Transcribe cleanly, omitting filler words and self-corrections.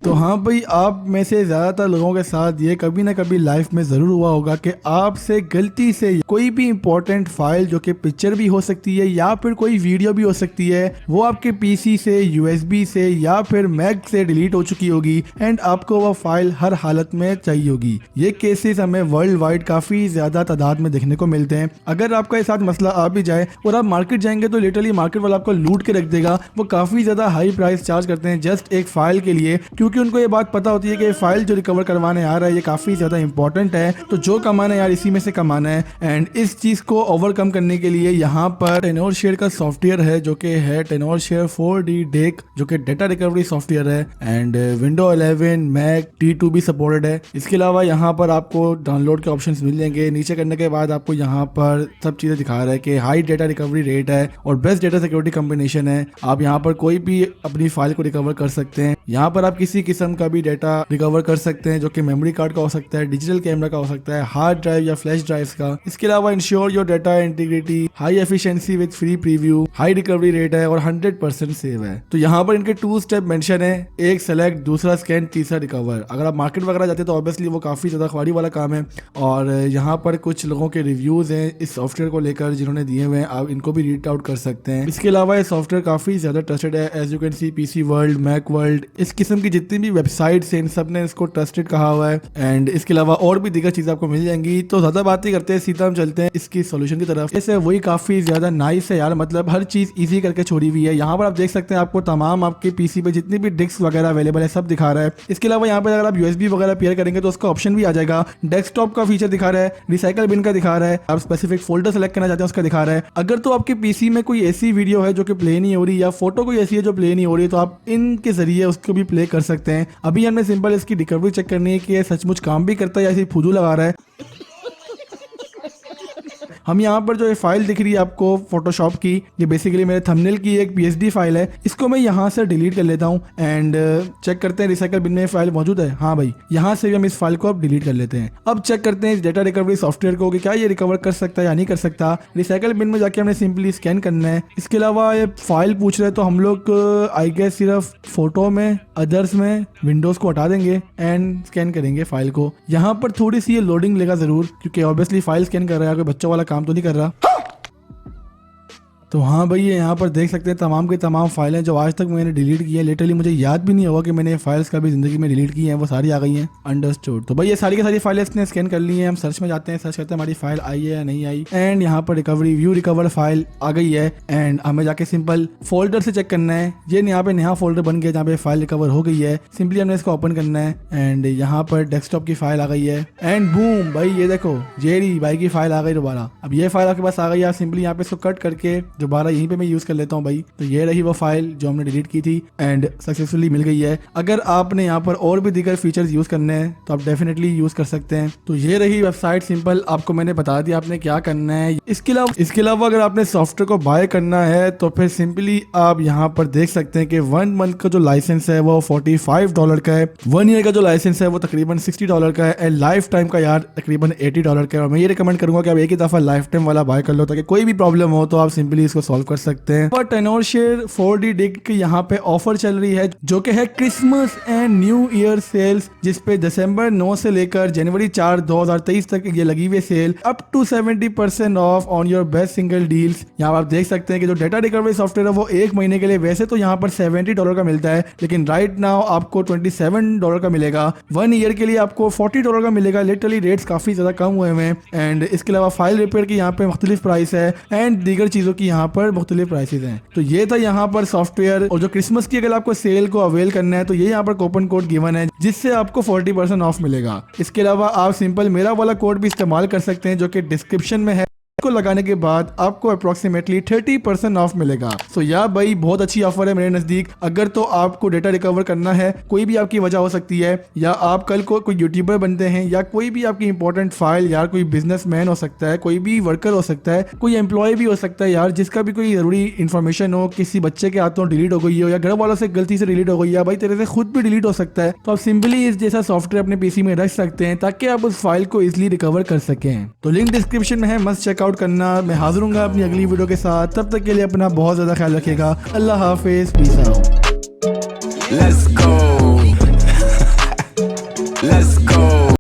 तो हाँ भाई, आप में से ज़्यादातर लोगों के साथ ये कभी ना कभी लाइफ में ज़रूर हुआ होगा कि आपसे गलती से कोई भी इंपॉर्टेंट फाइल जो कि पिक्चर भी हो सकती है या फिर कोई वीडियो भी हो सकती है, वो आपके पीसी से, यूएसबी से या फिर मैक से डिलीट हो चुकी होगी एंड आपको वो फाइल हर हालत में चाहिए होगी। ये केसेस हमें वर्ल्ड वाइड काफ़ी ज़्यादा तादाद में देखने को मिलते हैं। अगर आपका साथ मसला आ भी जाए और आप मार्केट जाएंगे तो लिटरली मार्केट वाला आपको लूट के रख देगा। वो काफ़ी ज़्यादा हाई प्राइस चार्ज करते हैं जस्ट एक फाइल के लिए, क्योंकि उनको ये बात पता होती है कि फाइल जो रिकवर करवाने आ रहा है ये काफ़ी ज़्यादा इंपॉर्टेंट है, तो जो कमाना है यार इसी में से कमाना है। एंड इस चीज़ को ओवरकम करने के लिए यहाँ पर टेनोरशेयर का सॉफ्टवेयर है जो कि है टेनोरशेयर 4D डेक, जो कि डेटा रिकवरी सॉफ्टवेयर है एंड विंडो 11 मैक T2 भी सपोर्टेड है। इसके अलावा यहाँ पर आपको डाउनलोड के ऑप्शंस मिल जाएंगे। नीचे करने के बाद आपको यहाँ पर सब चीज़ें दिखा रहा है कि हाई डेटा रिकवरी रेट है और बेस्ट डेटा सिक्योरिटी कॉम्बिनेशन है। आप यहाँ पर कोई भी अपनी फाइल को रिकवर कर सकते हैं। यहाँ पर आप किसी किस्म का भी डेटा रिकवर कर सकते हैं, जो कि मेमोरी कार्ड का हो सकता है, डिजिटल कैमरा का हो सकता है, हार्ड ड्राइव या फ्लैश ड्राइव का। इसके अलावा ensure your data integrity, high efficiency with free preview, high recovery rate है और 100% सेव है। तो यहाँ पर इनके 2 स्टेप मेंशन है, एक सेलेक्ट, दूसरा स्कैन, तीसरा रिकवर। अगर आप मार्केट वगैरह जाते हैं तो ऑब्वियसली वो काफ़ी ज़्यादा ख्वारी वाला काम है। और यहाँ पर कुछ लोगों के रिव्यूज़ हैं इस सॉफ्टवेयर को लेकर जिन्होंने दिए हुए हैं, आप इनको भी रीड आउट कर सकते हैं। इसके अलावा ये सॉफ्टवेयर काफ़ी ज़्यादा ट्रस्टेड है। As you can see PC world, Mac world, इस किस्म की जितनी भी वेबसाइट्स हैं इन सब ने इसको ट्रस्टेड कहा हुआ है। एंड इसके अलावा और भी दीगर चीज़ें आपको मिल जाएंगी। तो ज़्यादा बात नहीं करते हैं, सीधा हम चलते हैं इसकी सोल्यूशन की तरफ। जैसे वही काफ़ी ज़्यादा नाइस है यार, मतलब हर चीज़ ईजी करके छोड़ी हुई है। यहाँ पर आप देख सकते हैं आपको तमाम आपके पीसी पे जितनी भी डिस्क वगैरह अवेलेबल है सब दिखा रहा है। इसके अलावा यहाँ पर अगर आप यूएसबी वगैरह पेयर करेंगे तो उसका ऑप्शन भी आ जाएगा। डेस्कटॉप का फीचर दिखा रहा है, रिसाइकल बिन का दिखा रहा है, आप स्पेसिफिक फोल्डर सेलेक्ट करना चाहते हैं उसका दिखा रहा है। अगर तो आपके पीसी में कोई ऐसी वीडियो है जो कि प्ले नहीं हो रही या फोटो कोई ऐसी है जो प्ले नहीं हो रही, तो आप इनके जरिए उसको भी प्ले कर सकते हैं। अभी हमें सिंपल इसकी रिकवरी चेक करनी है कि ये सचमुच काम भी करता है या ऐसे फुजू लगा रहा है। हम यहाँ पर जो ये फाइल दिख रही है आपको फोटोशॉप की, ये बेसिकली मेरे थंबनेल की एक PSD फाइल है। इसको मैं यहाँ से डिलीट कर लेता हूँ एंड चेक करते हैं रिसाइकल बिन में फाइल मौजूद है। हाँ भाई, यहाँ से भी हम इस फाइल को अब डिलीट कर लेते हैं। अब चेक करते हैं इस डेटा रिकवरी सॉफ्टवेयर को कि क्या ये रिकवर कर सकता है या नहीं कर सकता। रिसाइकल बिन में जाके हमने सिंपली स्कैन करना है। इसके अलावा ये फाइल पूछ रहे तो हम लोग आई गेस सिर्फ फोटो में, अदर्स में, विंडोज को हटा देंगे एंड स्कैन करेंगे फाइल को। यहाँ पर थोड़ी सी ये लोडिंग लेगा जरूर, क्योंकि ऑब्वियसली फाइल स्कैन कर रहा है, कोई बच्चों वाला काम तो नहीं कर रहा। तो हाँ भाई, ये यहाँ पर देख सकते हैं तमाम की तमाम फाइलें जो आज तक मैंने डिलीट की है। लिटरली मुझे याद भी नहीं होगा कि मैंने ये फाइल्स कभी जिंदगी में डिलीट की हैं, वो सारी आ गई हैं। अंडरस्टूड। तो भाई ये सारी की सारी फाइलें इसने स्कैन कर ली हैं। हम सर्च में जाते हैं, सर्च करते हैं हमारी फाइल आई है या नहीं आई, एंड यहाँ पर रिकवरी व्यू रिकवर फाइल आ गई है। एंड हमें जाके सिंपल फोल्डर से चेक करना है। ये यहाँ पे नया फोल्डर बन गया जहाँ पे फाइल रिकवर हो गई है। सिंपली हमने इसको ओपन करना है एंड यहाँ पर डेस्कटॉप की फाइल आ गई है एंड बूम भाई ये देखो जेरी भाई की फाइल आ गई दोबारा। अब ये फाइल आपके पास आ गई, आप सिंपली यहाँ पे इसको कट करके दोबारा यहीं पे मैं यूज कर लेता हूँ भाई। तो ये रही वो फाइल जो हमने डिलीट की थी एंड सक्सेसफुली मिल गई है। अगर आपने यहाँ पर और भी दीगर फीचर्स यूज करने हैं तो आप डेफिनेटली यूज कर सकते हैं। तो ये रही वेबसाइट, सिंपल आपको मैंने बता दिया आपने क्या करना है। इसके अलावा अगर आपने सॉफ्टवेयर को बाय करना है तो फिर सिंपली आप यहाँ पर देख सकते हैं कि 1 मंथ का जो लाइसेंस है वो $45 का है, 1 ईयर का जो लाइसेंस है वो तकरीबन $60 का है एंड लाइफ टाइम का यार तकरीबन $80 का है। और मैं ये रिकमेंड करूंगा कि आप एक ही दफा लाइफ टाइम वाला बाय कर लो, ताकि कोई भी प्रॉब्लम हो तो आप सिंपली इसको सॉल्व कर सकते हैं। पर टेनोरशेयर 4D डेक की यहाँ पे ऑफर चल रही है जो कि है Christmas and new year sales, जिसपे दिसंबर 9 से लेकर जनवरी 4 2023 तक ये लगी हुई sale up to 70% off on your best single deals. यहाँ आप देख सकते हैं कि जो डेटा रिकवरी सॉफ्टवेयर है वो 1 महीने के लिए वैसे तो यहाँ पर $70 का मिलता है, लेकिन राइट नाउ आपको $27 का मिलेगा। 1 ईयर के लिए आपको $40 का मिलेगा। लिटरली रेट्स काफी ज्यादा कम हुए हैं। एंड इसके अलावा फाइल रिपेयर की यहाँ पे मुख्तलिफ प्राइस है एंड दीगर चीजों की यहाँ पर मुख्तलिफ प्राइसेस हैं। तो ये था यहाँ पर सॉफ्टवेयर। और जो क्रिसमस की अगर आपको सेल को अवेल करना है तो ये यहाँ पर कूपन कोड गिवन है जिससे आपको 40% ऑफ मिलेगा। इसके अलावा आप सिंपल मेरा वाला कोड भी इस्तेमाल कर सकते हैं जो कि डिस्क्रिप्शन में है। को लगाने के बाद आपको अप्रोक्सीमेटली 30% ऑफ मिलेगा। सो या भाई बहुत अच्छी ऑफर है मेरे नजदीक। अगर तो आपको डेटा रिकवर करना है, कोई भी आपकी वजह हो सकती है, या आप कल को कोई यूट्यूबर बनते हैं, या कोई भी आपकी इंपॉर्टेंट फाइल, यार कोई बिजनेसमैन हो सकता है, कोई भी वर्कर हो सकता है, कोई एम्प्लॉय भी हो सकता है यार, जिसका भी कोई जरूरी इन्फॉर्मेशन हो, किसी बच्चे के हाथों डिलीट हो गई हो या घर वालों से गलती से डिलीट हो गई, या भाई तेरे से खुद भी डिलीट हो सकता है, तो आप सिंपली इस जैसा सॉफ्टवेयर अपने पीसी में रख सकते हैं ताकि आप उस फाइल को इजिली रिकवर कर सकें। तो लिंक डिस्क्रिप्शन में है, मस्ट चेकआउट करना। मैं हाजिर हूँ अपनी अगली वीडियो के साथ, तब तक के लिए अपना बहुत ज्यादा ख्याल रखिएगा। अल्लाह हाफिज, peace out. Let's go. Let's go.